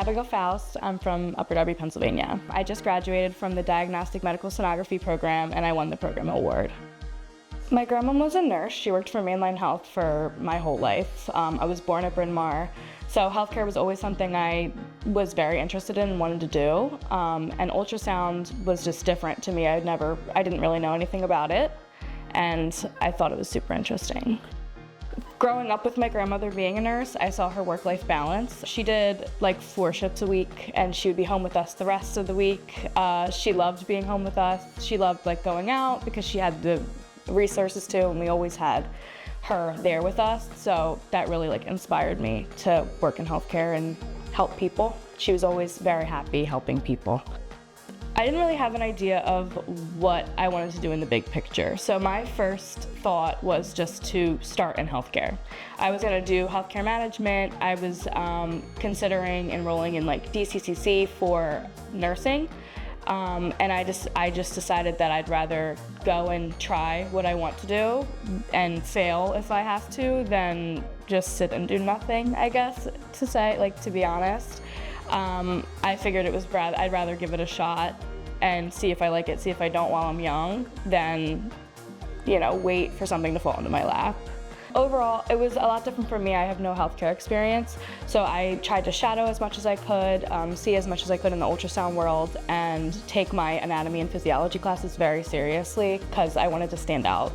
Abigail Faust. I'm from Upper Darby, Pennsylvania. I just graduated from the Diagnostic Medical Sonography program and I won the program award. My grandma was a nurse. She worked for Mainline Health for my whole life. I was born at Bryn Mawr, so healthcare was always something I was very interested in and wanted to do. And ultrasound was just different to me. I didn't really know anything about it, and I thought it was super interesting. Growing up with my grandmother being a nurse, I saw her work-life balance. She did like 4 shifts a week and she would be home with us the rest of the week. She loved being home with us. She loved like going out because she had the resources too, and we always had her there with us. So that really like inspired me to work in healthcare and help people. She was always very happy helping people. I didn't really have an idea of what I wanted to do in the big picture. So my first thought was just to start in healthcare. I was gonna do healthcare management. I was considering enrolling in like DCCC for nursing. And I just decided that I'd rather go and try what I want to do and fail if I have to than just sit and do nothing, I guess, to be honest. I figured I'd rather give it a shot and see if I like it, see if I don't while I'm young, than, wait for something to fall into my lap. Overall, it was a lot different for me. I have no healthcare experience, so I tried to shadow as much as I could, see as much as I could in the ultrasound world, and take my anatomy and physiology classes very seriously because I wanted to stand out.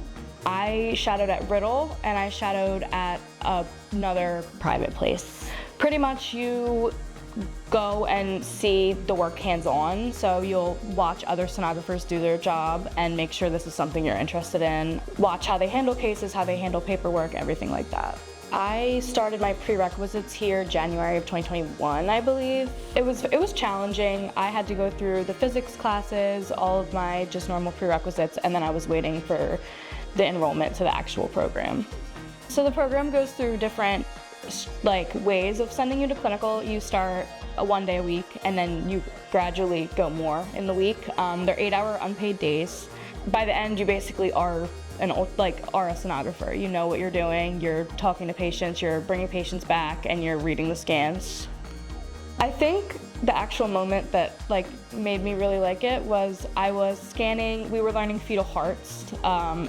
I shadowed at Riddle and I shadowed at another private place. Pretty much you go and see the work hands-on, so you'll watch other sonographers do their job and make sure this is something you're interested in. Watch how they handle cases, how they handle paperwork, everything like that. I started my prerequisites here January of 2021, I believe. It was challenging. I had to go through the physics classes, all of my just normal prerequisites, and then I was waiting for the enrollment to the actual program. So the program goes through different ways of sending you to clinical. You start 1 day a week and then you gradually go more in the week. They're 8-hour unpaid days. By the end, you basically are a sonographer. You know what you're doing, you're talking to patients, you're bringing patients back, and you're reading the scans. I think the actual moment that made me really like it was I was scanning, we were learning fetal hearts.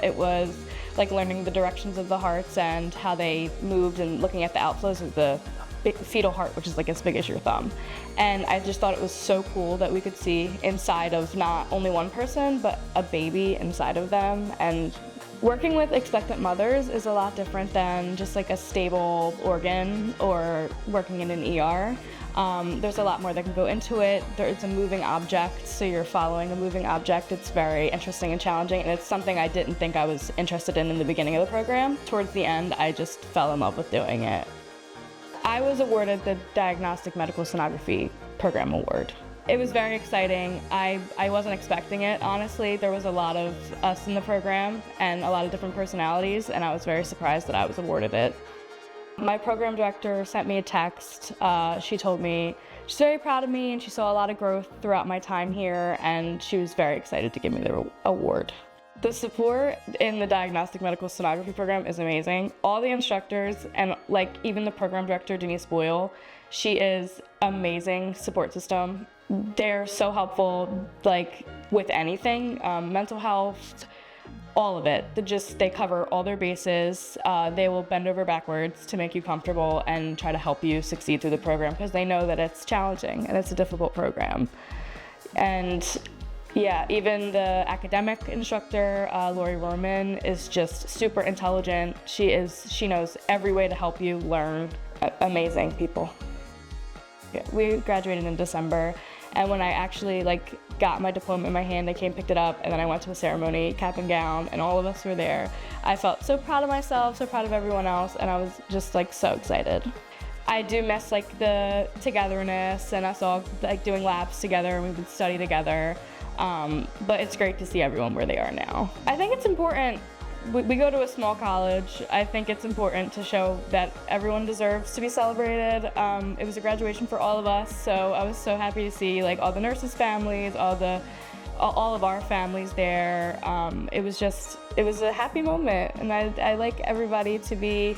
It was learning the directions of the hearts and how they moved, and looking at the outflows of the fetal heart, which is as big as your thumb. And I just thought it was so cool that we could see inside of not only one person, but a baby inside of them. And working with expectant mothers is a lot different than just a stable organ or working in an ER. There's a lot more that can go into it. It's a moving object, so you're following a moving object. It's very interesting and challenging, and it's something I didn't think I was interested in the beginning of the program. Towards the end, I just fell in love with doing it. I was awarded the Diagnostic Medical Sonography Program Award. It was very exciting. I wasn't expecting it, honestly. There was a lot of us in the program and a lot of different personalities, and I was very surprised that I was awarded it. My program director sent me a text. She told me she's very proud of me and she saw a lot of growth throughout my time here, and she was very excited to give me the award. The support in the Diagnostic Medical Sonography program is amazing. All the instructors and even the program director, Denise Boyle, she is amazing support system. They're so helpful with anything, mental health, all of it. They cover all their bases. They will bend over backwards to make you comfortable and try to help you succeed through the program because they know that it's challenging and it's a difficult program. And yeah, even the academic instructor, Lori Roman, is just super intelligent. She knows every way to help you learn. Amazing people. Yeah, we graduated in December, and when I actually got my diploma in my hand, I came, picked it up, and then I went to a ceremony, cap and gown, and all of us were there. I felt so proud of myself, so proud of everyone else, and I was just so excited. I do miss the togetherness and us all doing labs together, and we would study together. But it's great to see everyone where they are now. I think it's important. We go to a small college. I think it's important to show that everyone deserves to be celebrated. It was a graduation for all of us, so I was so happy to see all the nurses' families, all of our families there. It was a happy moment, and I like everybody to be,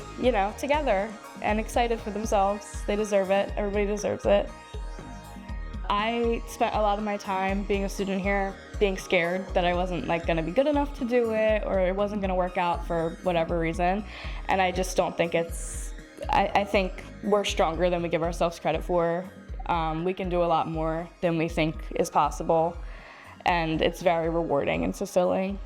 together and excited for themselves. They deserve it. Everybody deserves it. I spent a lot of my time being a student here being scared that I wasn't like going to be good enough to do it, or it wasn't going to work out for whatever reason. And I just don't think I think we're stronger than we give ourselves credit for. We can do a lot more than we think is possible, and it's very rewarding and fulfilling.